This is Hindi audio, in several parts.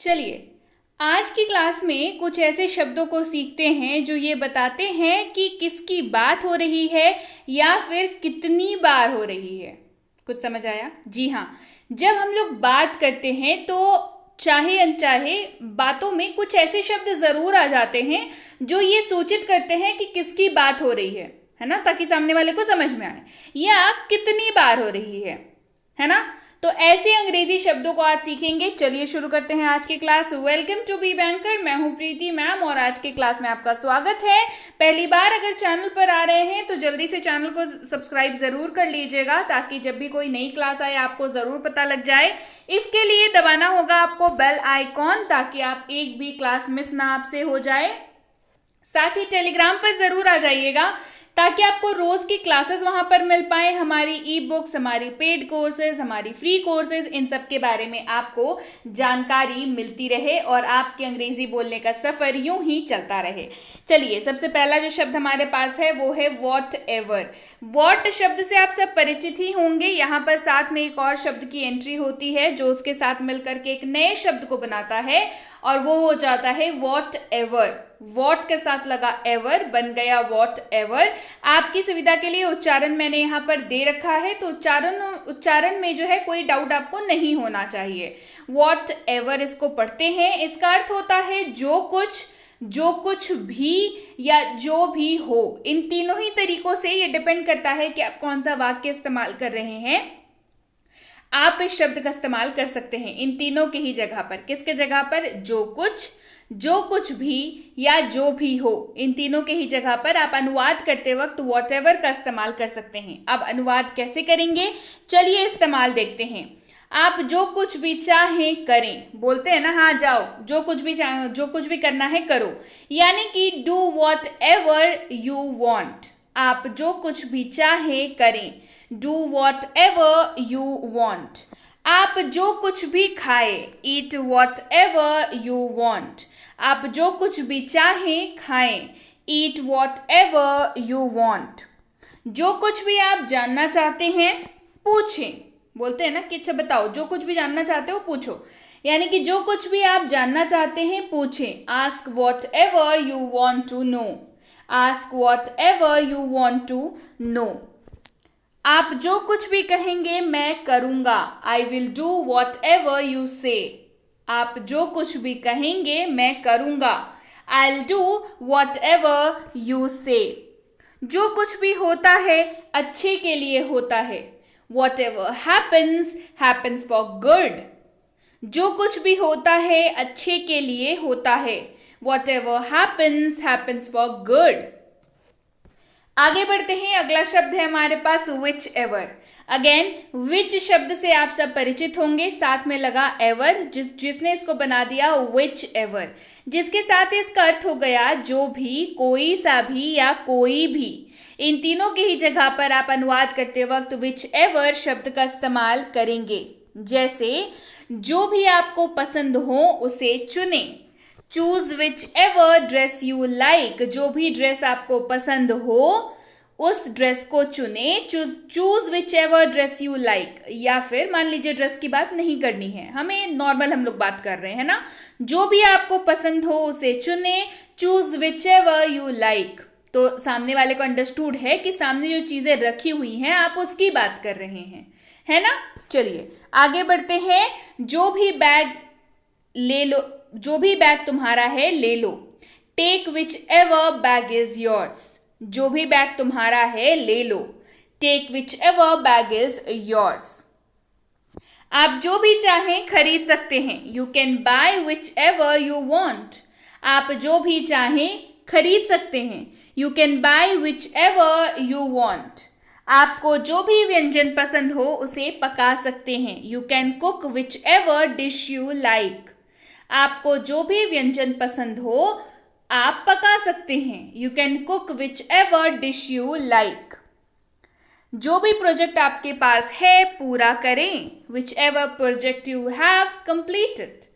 चलिए आज की क्लास में कुछ ऐसे शब्दों को सीखते हैं जो ये बताते हैं कि किसकी बात हो रही है या फिर कितनी बार हो रही है। कुछ समझ आया? जी हाँ, जब हम लोग बात करते हैं तो चाहे अनचाहे बातों में कुछ ऐसे शब्द जरूर आ जाते हैं जो ये सूचित करते हैं कि किसकी बात हो रही है ना, ताकि सामने वाले को समझ में आए या कितनी बार हो रही है ना। तो ऐसे अंग्रेजी शब्दों को आज सीखेंगे। चलिए शुरू करते हैं आज की class. Welcome to be banker, मैं हूं प्रीति मैम और आज की क्लास में आपका स्वागत है। पहली बार अगर चैनल पर आ रहे हैं तो जल्दी से चैनल को सब्सक्राइब जरूर कर लीजिएगा ताकि जब भी कोई नई क्लास आए आपको जरूर पता लग जाए। इसके लिए दबाना होगा आपको बेल आइकॉन ताकि आप एक भी क्लास मिस ना आपसे हो जाए। साथ ही टेलीग्राम पर जरूर आ जाइएगा ताकि आपको रोज की क्लासेस वहां पर मिल पाए। हमारी ई बुक्स, हमारी पेड कोर्सेज, हमारी फ्री कोर्सेज, इन सब के बारे में आपको जानकारी मिलती रहे और आपके अंग्रेजी बोलने का सफर यूं ही चलता रहे। चलिए, सबसे पहला जो शब्द हमारे पास है वो है वॉट एवर। वॉट शब्द से आप सब परिचित ही होंगे। यहाँ पर साथ में एक और शब्द की एंट्री होती है जो उसके साथ मिलकर के एक नए शब्द को बनाता है और वो हो जाता है वॉट एवर। वॉट के साथ लगा एवर, बन गया वॉट एवर। आपकी सुविधा के लिए उच्चारण मैंने यहाँ पर दे रखा है, तो उच्चारण में जो है कोई डाउट आपको नहीं होना चाहिए। वॉट एवर इसको पढ़ते हैं। इसका अर्थ होता है जो कुछ भी या जो भी हो। इन तीनों ही तरीकों से ये डिपेंड करता है कि आप कौन सा वाक्य इस्तेमाल कर रहे हैं। आप इस शब्द का इस्तेमाल कर सकते हैं इन तीनों की ही जगह पर। किसके जगह पर? जो कुछ भी या जो भी हो, इन तीनों के ही जगह पर आप अनुवाद करते वक्त वॉटएवर का इस्तेमाल कर सकते हैं। अब अनुवाद कैसे करेंगे, चलिए इस्तेमाल देखते हैं। आप जो कुछ भी चाहें करें, बोलते हैं ना, हाँ जाओ, जो कुछ भी करना है करो, यानी कि do whatever you want. आप जो कुछ भी चाहें करें, do whatever you want. आप जो कुछ भी खाए, eat what ever you want. आप जो कुछ भी चाहें खाएं, eat what ever you want. जो कुछ भी आप जानना चाहते हैं पूछें। बोलते हैं ना कि अच्छा बताओ, जो कुछ भी जानना चाहते हो पूछो, यानी कि जो कुछ भी आप जानना चाहते हैं पूछें। Ask whatever you want to know. Ask whatever you want to know. आप जो कुछ भी कहेंगे मैं करूंगा। I will do whatever you say. आप जो कुछ भी कहेंगे मैं करूंगा। I will do whatever you say. जो कुछ भी होता है अच्छे के लिए होता है। Whatever happens for good. जो कुछ भी होता है अच्छे के लिए होता है। Whatever happens for good. आगे बढ़ते हैं। अगला शब्द है हमारे पास which ever. अगेन which शब्द से आप सब परिचित होंगे, साथ में लगा ever, जिसने इसको बना दिया which ever, जिसके साथ इसका अर्थ हो गया जो भी, कोई सा भी या कोई भी। इन तीनों की ही जगह पर आप अनुवाद करते वक्त विच एवर शब्द का इस्तेमाल करेंगे। जैसे जो भी आपको पसंद हो उसे चुने। Choose which ever dress you like. जो भी ड्रेस आपको पसंद हो उस ड्रेस को चुने। Choose which ever dress you like. या फिर मान लीजिए ड्रेस की बात नहीं करनी है, हमें नॉर्मल हम लोग बात कर रहे हैं ना। जो भी आपको पसंद हो उसे चुने। Choose which ever you like. तो सामने वाले को अंडरस्टूड है कि सामने जो चीजें रखी हुई हैं आप उसकी बात कर रहे हैं, है ना। चलिए आगे बढ़ते हैं। जो भी बैग ले लो, जो भी बैग तुम्हारा है ले लो। Take whichever bag is yours. जो भी बैग तुम्हारा है ले लो। Take whichever bag is yours. आप जो भी चाहें खरीद सकते हैं। You can buy whichever you want. आप जो भी चाहें खरीद सकते हैं। You can buy whichever you want. आपको जो भी व्यंजन पसंद हो उसे पका सकते हैं। You can cook whichever dish you like. आपको जो भी व्यंजन पसंद हो आप पका सकते हैं। You can cook whichever dish you like. जो भी प्रोजेक्ट आपके पास है पूरा करें। Whichever project you have completed.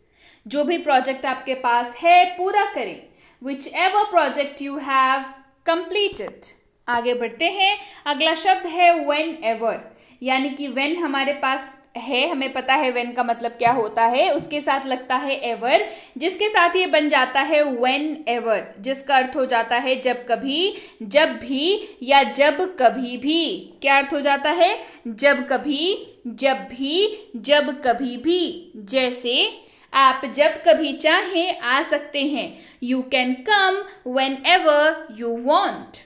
जो भी प्रोजेक्ट आपके पास है पूरा करें। Whichever project you have completed. आगे बढ़ते हैं। अगला शब्द है whenever, यानी कि when हमारे पास है, हमें पता है व्हेन का मतलब क्या होता है, उसके साथ लगता है एवर, जिसके साथ ये बन जाता है व्हेन एवर, जिसका अर्थ हो जाता है जब कभी, जब भी या जब कभी भी। क्या अर्थ हो जाता है? जब कभी, जब भी, जब कभी भी। जैसे आप जब कभी चाहें आ सकते हैं, you can come when ever you want.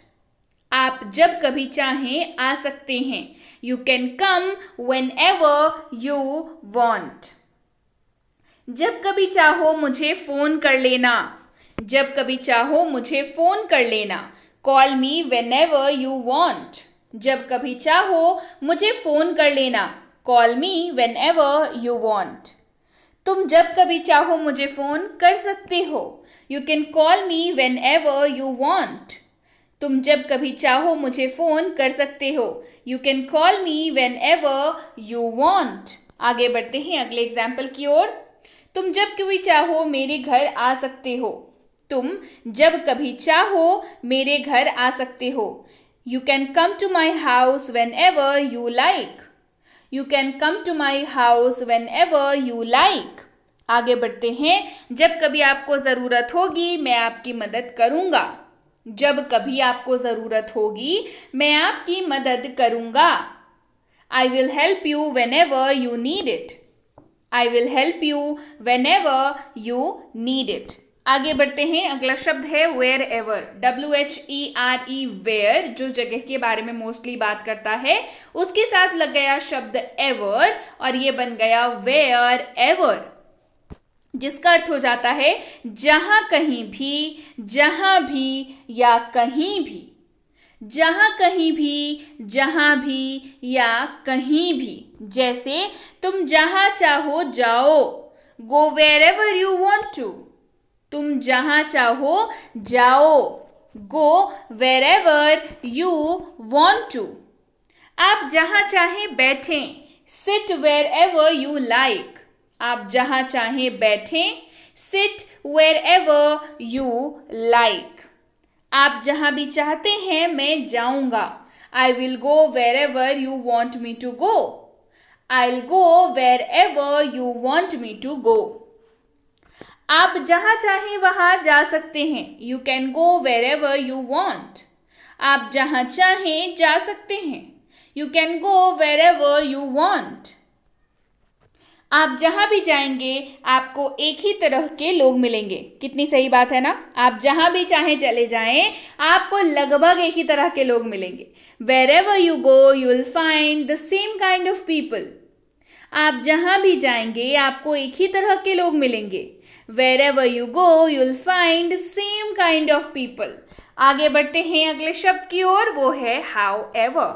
आप जब कभी चाहें आ सकते हैं, you can come when ever you want. जब कभी चाहो मुझे फोन कर लेना, जब कभी चाहो मुझे फोन कर लेना, call me when ever you want. जब कभी चाहो मुझे फोन कर लेना, call me when ever you want. तुम जब कभी चाहो मुझे फोन कर सकते हो, you can call me when ever you want. तुम जब कभी चाहो मुझे फोन कर सकते हो, you can call me when ever you want. आगे बढ़ते हैं अगले एग्जाम्पल की ओर। तुम जब कभी चाहो मेरे घर आ सकते हो, तुम जब कभी चाहो मेरे घर आ सकते हो, you can come to my house whenever you like. You can come to my house whenever you like. आगे बढ़ते हैं। जब कभी आपको जरूरत होगी मैं आपकी मदद करूंगा। जब कभी आपको जरूरत होगी मैं आपकी मदद करूंगा। I will help you when ever you need it. I will help you when ever you need it. आगे बढ़ते हैं। अगला शब्द है वेयर एवर, WHERE, वेयर, जो जगह के बारे में मोस्टली बात करता है, उसके साथ लग गया शब्द एवर और ये बन गया वेयर एवर, जिसका अर्थ हो जाता है जहां कहीं भी, जहां भी या कहीं भी। जहां कहीं भी, जहां भी या कहीं भी। जैसे तुम जहां चाहो जाओ, go wherever you want to. तुम जहां चाहो जाओ, go wherever you want to. आप जहां चाहें बैठें, sit wherever you like. आप जहां चाहें बैठें, sit wherever you like. आप जहां भी चाहते हैं मैं जाऊंगा, I will go wherever you want me to go. I will go wherever you want me to go. आप जहां चाहें वहां जा सकते हैं, you can go wherever you want. आप जहां चाहें जा सकते हैं, you can go wherever you want. आप जहां भी जाएंगे आपको एक ही तरह के लोग मिलेंगे। कितनी सही बात है ना। आप जहां भी चाहें चले जाएं, आपको लगभग एक ही तरह के लोग मिलेंगे। Wherever you go, you'll find the same kind of people. आप जहां भी जाएंगे आपको एक ही तरह के लोग मिलेंगे। Wherever you go, you'll find same kind of people. आगे बढ़ते हैं अगले शब्द की ओर, वो है however,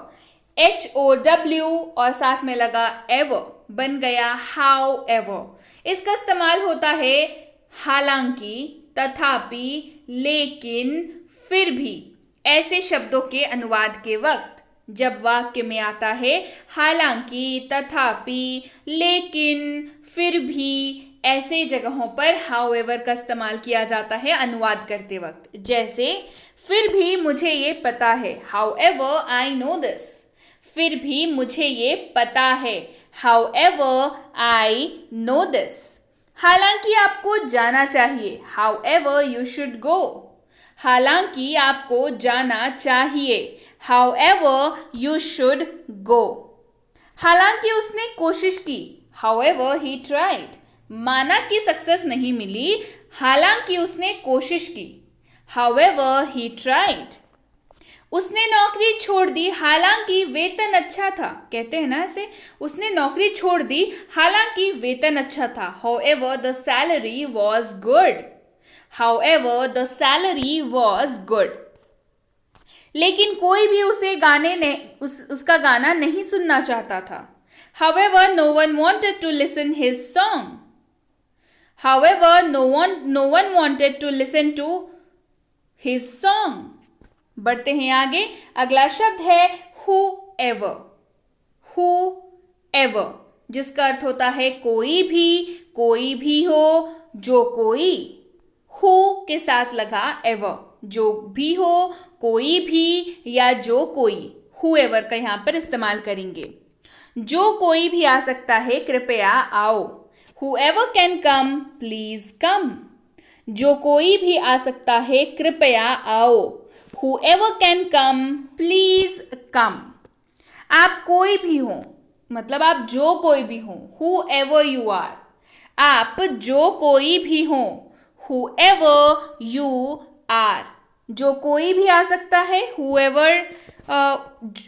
HOW और साथ में लगा ever, बन गया however। इसका इस्तेमाल होता है हालांकि, तथापि, लेकिन, फिर भी ऐसे शब्दों के अनुवाद के वक्त। जब वाक्य में आता है हालांकि, तथापि, लेकिन, फिर भी, ऐसे जगहों पर however का इस्तेमाल किया जाता है अनुवाद करते वक्त। जैसे फिर भी मुझे ये पता है, however I know this। फिर भी मुझे ये पता है, however I know this। हालांकि आपको जाना चाहिए, however you should go। हालांकि आपको जाना चाहिए, however you should go। हालांकि उसने कोशिश की, however he tried। माना कि सक्सेस नहीं मिली, हालांकि उसने कोशिश की, however he tried। उसने नौकरी छोड़ दी हालांकि वेतन अच्छा था। कहते हैं ना ऐसे, उसने नौकरी छोड़ दी हालांकि वेतन अच्छा था। However the salary was good। However the salary was good। लेकिन कोई भी उसे उसका गाना नहीं सुनना चाहता था। However no one wanted to listen his song। However no one wanted to listen to his song। बढ़ते हैं आगे। अगला शब्द है whoever। whoever, जिसका अर्थ होता है कोई भी हो, जो कोई। who के साथ लगा ever, जो भी हो, कोई भी या जो कोई, whoever का यहां पर इस्तेमाल करेंगे। जो कोई भी आ सकता है, कृपया आओ। Whoever can come, please come. जो कोई भी आ सकता है, कृपया आओ। Whoever can come, please come. आप कोई भी हो, मतलब आप जो कोई भी हो। Whoever you are. आप जो कोई भी हो। Whoever you are. जो कोई भी आ सकता है। Whoever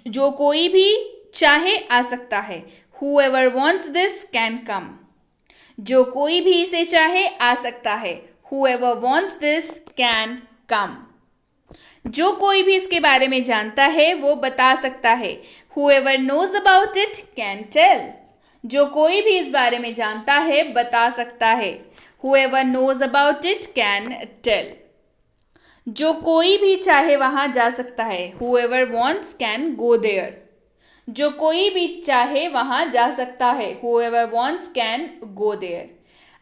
जो कोई भी चाहे आ सकता है। Whoever wants this can come. जो कोई भी इसे चाहे आ सकता है। Whoever wants this can come. जो कोई भी इसके बारे में जानता है वो बता सकता है। Whoever knows about it can tell. जो कोई भी इस बारे में जानता है बता सकता है। Whoever knows about it can tell. जो कोई भी चाहे वहां जा सकता है। Whoever wants can go there. जो कोई भी चाहे वहां जा सकता है। Whoever wants can go there.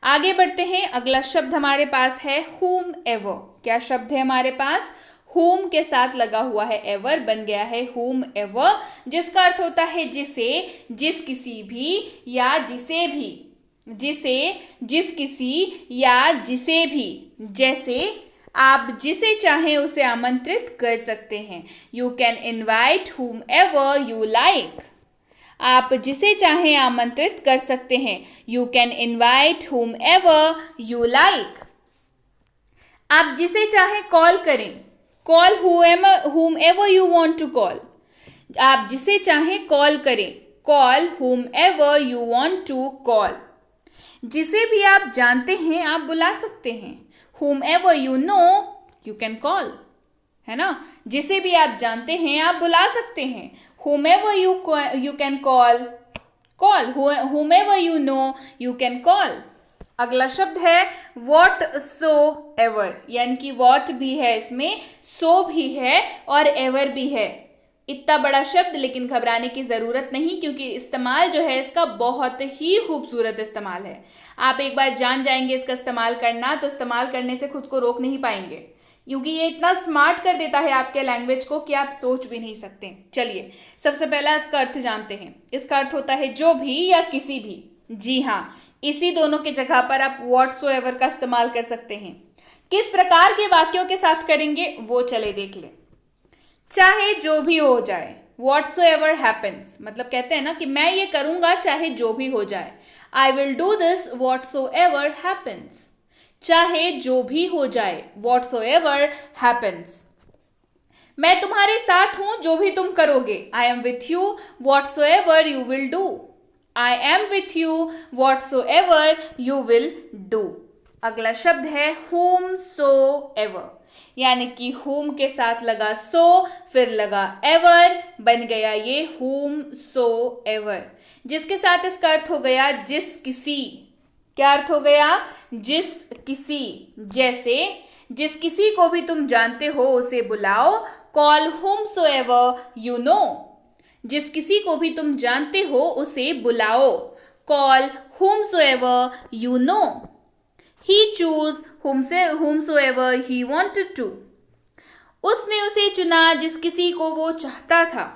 आगे बढ़ते हैं। अगला शब्द हमारे पास है whomever. क्या शब्द है हमारे पास? whom के साथ लगा हुआ है ever, बन गया है whomever, जिसका अर्थ होता है जिसे, जिस किसी भी या जिसे भी, जिसे, जिस किसी या जिसे भी। जैसे आप जिसे चाहें उसे आमंत्रित कर सकते हैं। You can invite whomever you like. आप जिसे चाहें आमंत्रित कर सकते हैं। You can invite whomever you like. आप जिसे चाहें कॉल करें। Call whomever you want to call. आप जिसे चाहें कॉल करें। Call whomever you want to call. जिसे भी आप जानते हैं आप बुला सकते हैं। Whomever you know you can call. है ना? जिसे भी आप जानते हैं आप बुला सकते हैं। Whomever you can call. Whomever you know you can call. अगला शब्द है whatsoever, यानी कि what भी है इसमें, so भी है और ever भी है। इतना बड़ा शब्द, लेकिन घबराने की जरूरत नहीं, क्योंकि इस्तेमाल जो है इसका बहुत ही खूबसूरत इस्तेमाल है। आप एक बार जान जाएंगे इसका इस्तेमाल करना तो इस्तेमाल करने से खुद को रोक नहीं पाएंगे, क्योंकि ये इतना स्मार्ट कर देता है आपके लैंग्वेज को कि आप सोच भी नहीं सकते। चलिए सबसे पहला इसका अर्थ जानते हैं। इसका अर्थ होता है जो भी या किसी भी। जी हाँ, इसी दोनों की जगह पर आप whatsoever का इस्तेमाल कर सकते हैं। किस प्रकार के वाक्यों के साथ करेंगे वो चले देख लें। चाहे जो भी हो जाए, whatsoever happens, मतलब कहते हैं ना कि मैं ये करूंगा चाहे जो भी हो जाए। I will do this whatsoever happens. चाहे जो भी हो जाए, whatsoever happens. मैं तुम्हारे साथ हूं जो भी तुम करोगे। I am with you whatsoever you will do. I am with you whatsoever you will do. अगला शब्द है whomsoever, यानी कि whom के साथ लगा so, फिर लगा ever, बन गया ये whomsoever, जिसके साथ इसका अर्थ हो गया जिस किसी। क्या अर्थ हो गया? जिस किसी। जैसे जिस किसी को भी तुम जानते हो उसे बुलाओ। Call whomsoever you know. जिस किसी को भी तुम जानते हो उसे बुलाओ। Call whomsoever you know. He chose whomsoever he wanted to. उसने उसे चुना जिस किसी को वो चाहता था।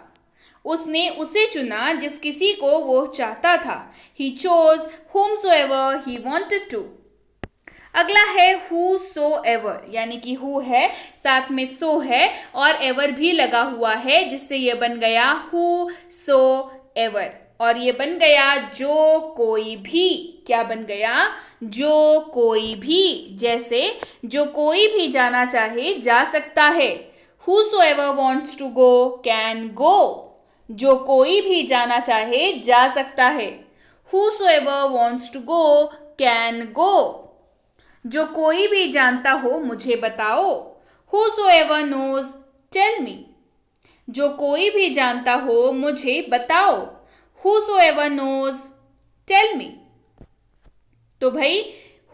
उसने उसे चुना जिस किसी को वो चाहता था। He chose whomsoever he wanted to. अगला है whosoever, यानी कि who है, साथ में so है और ever भी लगा हुआ है, जिससे ये बन गया whosoever, और ये बन गया जो कोई भी। क्या बन गया? जो कोई भी। जैसे जो कोई भी जाना चाहे जा सकता है। Whosoever wants to go can go. जो कोई भी जाना चाहे जा सकता है। Whosoever wants to go can go. जो कोई भी जानता हो मुझे बताओ। Whosoever knows tell me. जो कोई भी जानता हो मुझे बताओ। Whosoever knows tell me. तो भाई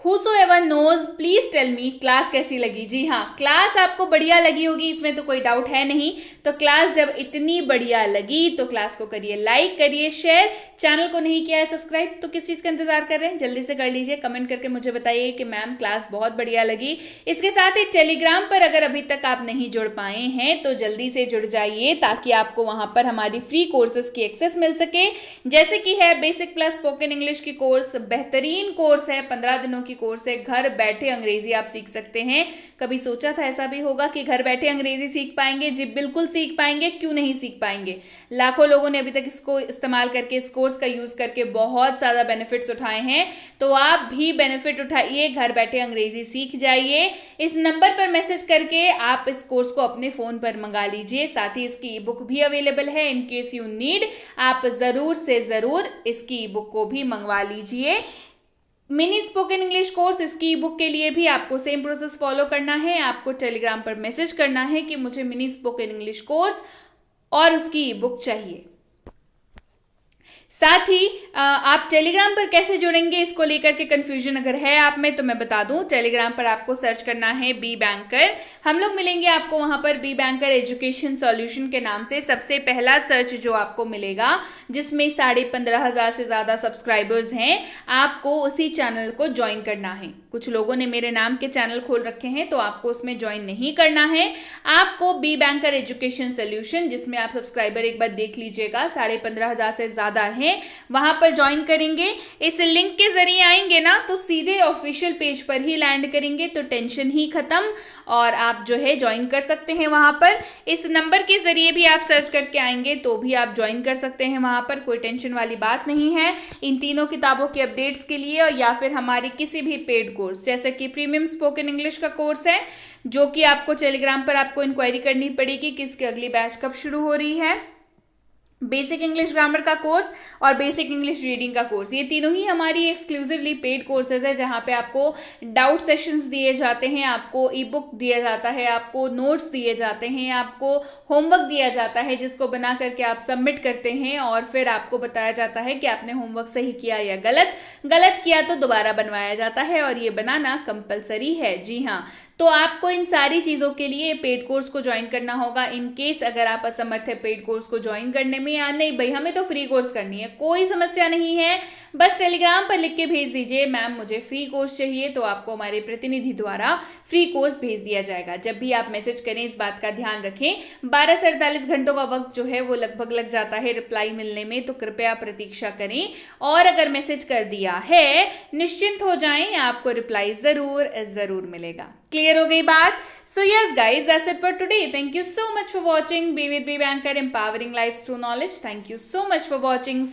Whosoever knows, please tell me class कैसी लगी। जी हाँ, क्लास आपको बढ़िया लगी होगी, इसमें तो कोई डाउट है नहीं। तो क्लास जब इतनी बढ़िया लगी तो क्लास को करिए लाइक, करिए शेयर। चैनल को नहीं किया है सब्सक्राइब तो किस चीज का इंतजार कर रहे हैं, जल्दी से कर लीजिए। कमेंट करके मुझे बताइए कि मैम क्लास बहुत बढ़िया लगी। इसके साथ ही टेलीग्राम पर अगर अभी तक आप नहीं जुड़ पाए हैं तो जल्दी से जुड़ जाइए, ताकि आपको वहां पर हमारी फ्री कोर्सेज की एक्सेस मिल सके। जैसे कि है बेसिक प्लस स्पोकन इंग्लिश की कोर्स, बेहतरीन कोर्स है, 15 दिनों की कोर्स है। घर बैठे अंग्रेजी आप सीख सकते हैं। कभी सोचा था ऐसा भी होगा कि घर बैठे अंग्रेजी सीख पाएंगे? जी बिल्कुल सीख पाएंगे, क्यों नहीं सीख पाएंगे। लाखों लोगों ने अभी तक इसको इस्तेमाल करके, इस कोर्स का यूज करके बहुत ज्यादा बेनिफिट्स उठाए हैं। तो आप भी बेनिफिट उठाइए, घर बैठे अंग्रेजी सीख जाइए। इस नंबर पर मैसेज करके आप इस कोर्स को अपने फोन पर मंगा लीजिए। साथ ही इसकी ई बुक भी अवेलेबल है, इन केस यू नीड। आप जरूर से जरूर इसकी ई बुक को भी मंगवा लीजिए। मिनी स्पोकन इंग्लिश कोर्स, इसकी बुक के लिए भी आपको सेम प्रोसेस फॉलो करना है। आपको टेलीग्राम पर मैसेज करना है कि मुझे मिनी स्पोकन इंग्लिश कोर्स और उसकी बुक चाहिए। साथ ही आप टेलीग्राम पर कैसे जुड़ेंगे, इसको लेकर के कंफ्यूजन अगर है आप में तो मैं बता दूं। टेलीग्राम पर आपको सर्च करना है बी बैंकर। हम लोग मिलेंगे आपको वहां पर बी बैंकर एजुकेशन सॉल्यूशन के नाम से। सबसे पहला सर्च जो आपको मिलेगा, जिसमें 15,500 से ज्यादा सब्सक्राइबर्स हैं, आपको उसी चैनल को ज्वाइन करना है। कुछ लोगों ने मेरे नाम के चैनल खोल रखे हैं तो आपको उसमें ज्वाइन नहीं करना है। आपको बी बैंकर एजुकेशन सोल्यूशन, जिसमें आप सब्सक्राइबर एक बार देख लीजिएगा 15,500 से ज्यादा है, वहां पर ज्वाइन करेंगे। इस लिंक के जरिए आएंगे ना तो सीधे ऑफिशियल पेज पर ही लैंड करेंगे, तो टेंशन ही खत्म। और आप जो है ज्वाइन कर सकते हैं वहां पर। इस नंबर के जरिए भी आप सर्च करके आएंगे तो भी आप ज्वाइन कर सकते हैं वहां पर, कोई टेंशन वाली बात नहीं है। इन तीनों किताबों के अपडेट्स के लिए या फिर हमारी किसी भी पेड कोर्स, जैसे कि प्रीमियम स्पोकन इंग्लिश का कोर्स है, जो कि आपको टेलीग्राम पर आपको इंक्वायरी करनी पड़ेगी कि इसकी अगली बैच कब शुरू हो रही है। बेसिक इंग्लिश ग्रामर का कोर्स और बेसिक इंग्लिश रीडिंग का कोर्स, ये तीनों ही हमारी एक्सक्लूसिवली पेड कोर्सेज है, जहां पे आपको डाउट सेशंस दिए जाते हैं, आपको ई बुक दिया जाता है, आपको नोट्स दिए जाते हैं, आपको होमवर्क दिया जाता है, जिसको बना करके आप सबमिट करते हैं और फिर आपको बताया जाता है कि आपने होमवर्क सही किया या गलत किया तो दोबारा बनवाया जाता है, और ये बनाना कंपलसरी है। जी हाँ, तो आपको इन सारी चीजों के लिए पेड कोर्स को ज्वाइन करना होगा। इन केस अगर आप असमर्थ है पेड कोर्स को ज्वाइन करने में, या नहीं भाई हमें तो फ्री कोर्स करनी है, कोई समस्या नहीं है, बस टेलीग्राम पर लिख के भेज दीजिए मैम मुझे फ्री कोर्स चाहिए, तो आपको हमारे प्रतिनिधि द्वारा फ्री कोर्स भेज दिया जाएगा। जब भी आप मैसेज करें इस बात का ध्यान रखें, 12 से 48 घंटों का वक्त जो है वो लगभग लग जाता है रिप्लाई मिलने में, तो कृपया प्रतीक्षा करें। और अगर मैसेज कर दिया है, निश्चिंत हो जाएं, आपको रिप्लाई जरूर मिलेगा। क्लियर हो गई बात? So yes guys, that's it for today. Thank you so much for watching. Be with Be Banker, empowering lives through knowledge. Thank you so much for watching.